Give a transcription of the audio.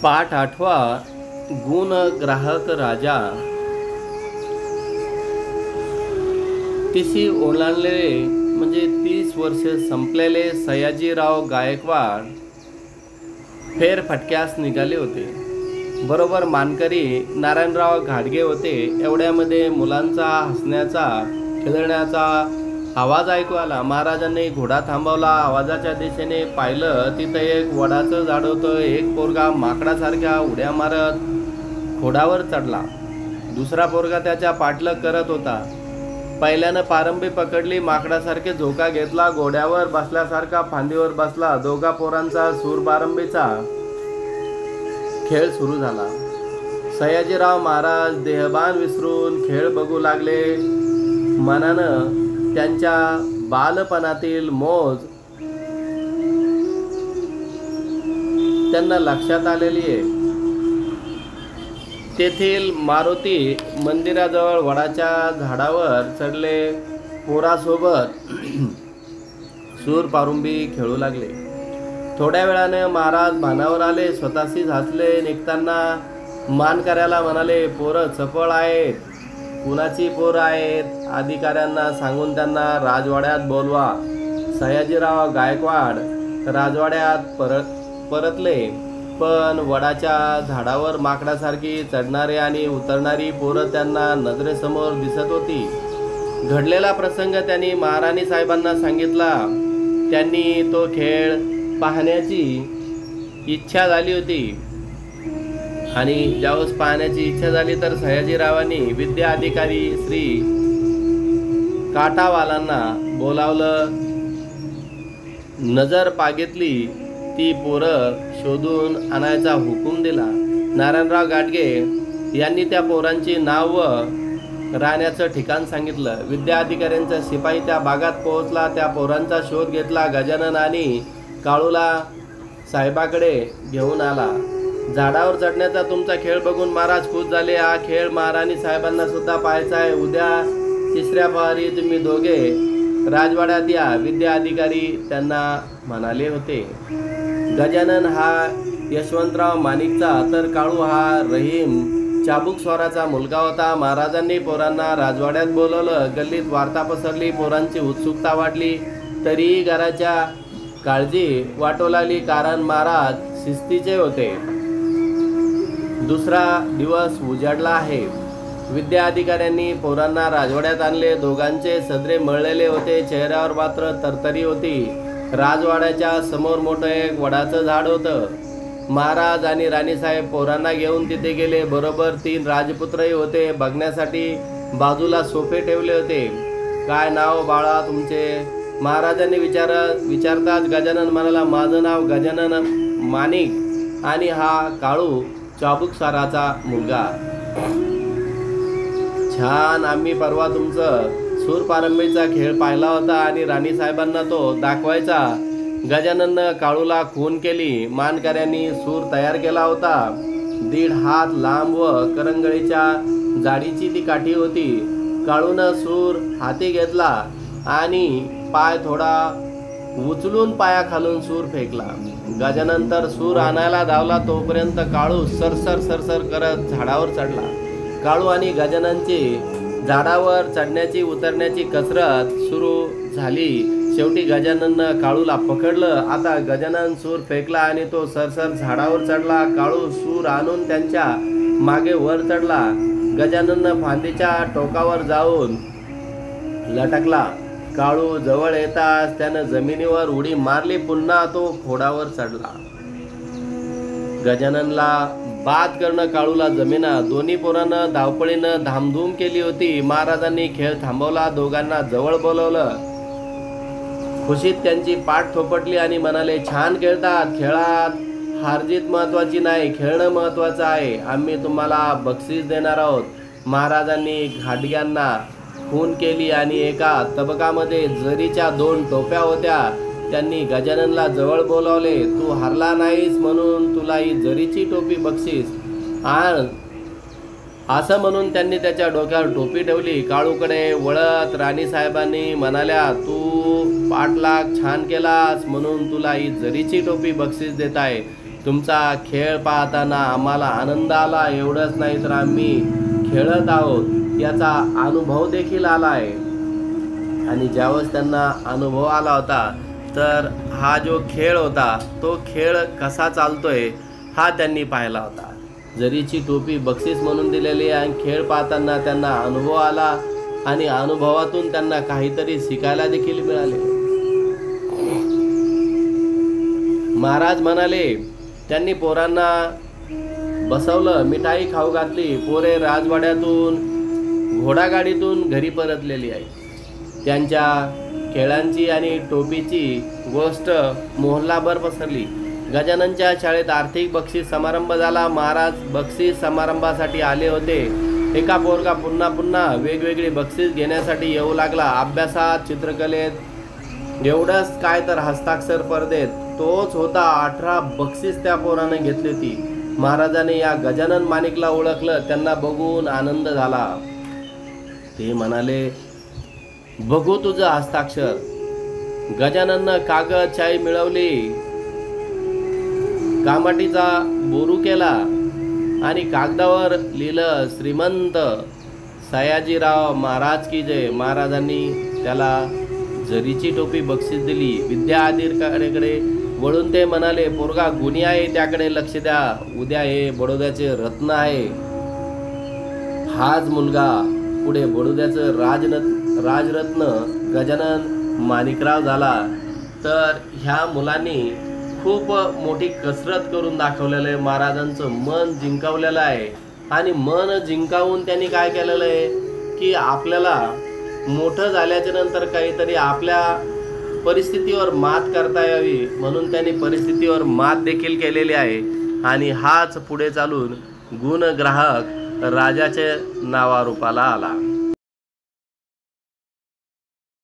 पाठ 8वा गुण ग्राहक राजा. तिशी ओलांडलेले म्हणजे 30 वर्ष संपलेले सयाजीराव गायकवाड फेरफटक्यास निघाले होते. बरोबर मानकरी नारायणराव घाटगे होते. एवढ्यामध्ये मुलांचा हसण्याचा खेळण्याचा आवाज ऐकू आला. महाराजांनी घोडा थांबवला. आवाजाच्या दिशेने पाहिलं. तिथं एक वडाचं झाड होतं. एक पोरगा माकडासारख्या उड्या मारत घोड्यावर चढला. दुसरा पोरगा त्याच्या पाठलाग करत होता. पहिल्यानं पारंबी पकडली. माकडासारखे झोका घेतला. घोड्यावर बसल्यासारखा फांदीवर बसला. दोघा पोरांचा सूरबारंबीचा खेळ सुरू झाला. सयाजीराव महाराज देहभान विसरून खेळ बघू लागले. मनानं त्यांच्या बालपणातील मौज त्यांना लक्षात आलेली आहे. तेथील मारुती मंदिराजवळ वडाच्या झाडावर चढले. पोरासोबत सूर पारुंबी खेळू लागले. थोड्या वेळाने महाराज भानावर आले. स्वतःशीच हसले. निघताना मानकऱ्याला म्हणाले, पोरं चपळ आहेत. कुणाची पोरं आहेत? अधिकाऱ्यांना सांगून त्यांना राजवाड्यात बोलवा. सयाजीराव गायकवाड राजवाड्यात परतले. पण वडाच्या झाडावर माकडासारखी चढणारी आणि उतरणारी पोरं त्यांना नजरेसमोर दिसत होती. घडलेला प्रसंग त्यांनी महाराणी साहेबांना सांगितला. त्यांनी तो खेळ पाहण्याची इच्छा झाली होती आणि ज्यावेळेस पाहण्याची इच्छा झाली तर सयाजीरावांनी विद्या अधिकारी श्री काटावालांना बोलावलं. नजर पागितली. ती पोरं शोधून आणायचा हुकूम दिला. नारायणराव घाटगे यांनी त्या पोरांची नाव व राहण्याचं ठिकाण सांगितलं. विद्या अधिकाऱ्यांचा शिपाई त्या भागात पोहोचला. त्या पोरांचा शोध घेतला. गजानन आणि काळूला साहेबाकडे घेऊन आला. झाडावर चढण्याचा तुमचा खेळ बघून महाराज खुश झाले. हा खेळ महाराणी साहेबांना सुद्धा पाहायचा आहे. उद्या तिसऱ्या पहारी तुम्ही दोघे राजवाड्यात या. विद्या अधिकारी त्यांना म्हणाले होते. गजानन हा यशवंतराव माणिकचा तर काळू हा रहीम चाबुकस्वाराचा मुलगा होता. महाराजांनी पोरांना राजवाड्यात बोलवलं. गल्लीत वार्ता पसरली. पोरांची उत्सुकता वाढली. तरीही घराच्या काळजी वाटू लागली. कारण महाराज शिस्तीचे होते. दुसरा दिवस उजाडला आहे. विद्या अधिकाऱ्यांनी पोरांना राजवाड्यात आणले. दोघांचे सदरे मळलेले होते. चेहऱ्यावर मात्र तरतरी होती. राजवाड्याच्या समोर मोठं एक वडाचं झाड होतं. महाराज आणि राणीसाहेब पोरांना घेऊन तिथे गेले. बरोबर 3 राजपुत्रही होते. बघण्यासाठी बाजूला सोफे ठेवले होते. काय नाव बाळा तुमचे? महाराजांनी विचारताच गजानन म्हणाला, माझं नाव गजानन माणिक आणि हा काळू चाबुकस्वाराचा मुलगा. छान. आम्ही परवा तुमचं सूरपारंबीचा खेळ पाहिला होता आणि राणी साहेबांना तो दाखवायचा. गजानननं काळूला खून केली. मानकऱ्यांनी सूर तयार केला होता. 1.5 हात लांब व करंगळीच्या जाडीची ती काठी होती. काळूनं सूर हाती घेतला आणि पाय थोडा उचलून पायाखालून सूर फेकला. गजानन तर सूर आणायला धावला. तोपर्यंत काळू सरसर करत झाडावर चढला. काळू आणि गजाननची झाडावर चढण्याची उतरण्याची कसरत सुरू झाली. शेवटी गजानननं काळूला पकडलं. आता गजानन सूर फेकला आणि तो सरसर झाडावर चढला. काळू सूर आणून त्यांच्या मागे वर चढला. गजानननं फांदीच्या टोकावर जाऊन लटकला. काळू जवळ येताच त्यानं जमिनीवर उडी मारली. पुन्हा तो घोड्यावर चढला. गजाननला बाद करणं काळूला जमेना. दोन्ही पोरांनं धावपळीनं धामधूम केली होती. महाराजांनी खेळ थांबवला. दोघांना जवळ बोलवलं. खुशीत त्यांची पाठ थोपटली आणि म्हणाले, छान खेळतात. खेळात हारजीत महत्वाची नाही, खेळणं महत्वाचं आहे. आम्ही तुम्हाला बक्षीस देणार आहोत. महाराजांनी घाटग्यांना खून केली आणि एका तबकामध्ये जरीच्या 2 टोप्या होत्या. त्यांनी गजाननला जवळ बोलावले. तू हरला नाहीस म्हणून तुला ही जरीची टोपी बक्षीस आण असं म्हणून त्यांनी त्याच्या डोक्यावर टोपी ठेवली. काळूकडे वळत राणी साहेबांनी म्हणाल्या, तू पाठलाग छान केलास म्हणून तुला ही जरीची टोपी बक्षीस देत आहे. तुमचा खेळ पाहताना आम्हाला आनंद आला, एवढंच नाही तर आम्ही खेळत आहोत याचा अनुभव देखील आला आहे. आणि ज्यावेळेस त्यांना अनुभव आला होता तर हा जो खेळ होता तो खेळ कसा चालतोय हा त्यांनी पाहिला होता. जरीची टोपी बक्षीस म्हणून दिलेली आणि खेळ पाहताना त्यांना अनुभव आला आणि अनुभवातून त्यांना काहीतरी शिकायला देखील मिळाले. महाराज म्हणाले, त्यांनी पोरांना बसवलं, मिठाई खाऊ घातली. पोरे राजवाड्यातून घोडागाडीतून घरी परतलेली आहे. त्यांच्या खेळांची आणि टोपीची गोष्ट मोहल्लाभर पसरली. गजाननच्या शाळेत आर्थिक बक्षीस समारंभ झाला. महाराज बक्षीस समारंभासाठी आले होते. एका पोरगा पुन्हा पुन्हा वेगवेगळी बक्षीस घेण्यासाठी येऊ लागला. अभ्यासात, चित्रकलेत, एवढंच काय तर हस्ताक्षर स्पर्धेत तोच होता. 18 बक्षीस त्या पोराने घेतली होती. महाराजाने या गजानन माणिकला ओळखलं. त्यांना बघून आनंद झाला. ते म्हणाले, बघू तुझं हस्ताक्षर. गजानननं कागद शाई मिळवली, कामाटीचा बोरू केला आणि कागदावर लिहिलं, श्रीमंत सयाजीराव महाराज की जय. महाराजांनी त्याला जरीची टोपी बक्षीस दिली. विद्या अधिकाऱ्याकडे वळून ते म्हणाले, पोरगा गुणी आहे, त्याकडे लक्ष द्या. उद्या हे बडोद्याचे रत्न आहे. हाच मुलगा पुढे बडोद्याचं राजरत्न गजानन माणिकराव झाला. तर ह्या मुलांनी खूप मोठी कसरत करून दाखवलेलं आहे. महाराजांचं मन जिंकवलेलं आहे आणि मन जिंकावून त्यांनी काय केलेलं आहे की आपल्याला मोठं झाल्याच्या नंतर काहीतरी आपल्या परिस्थितीवर मात करता यावी म्हणून त्यांनी परिस्थितीवर मात देखील केलेली आहे. आणि हाच पुढे चालून गुणग्राहक राजाच्या नावारूपाला आला.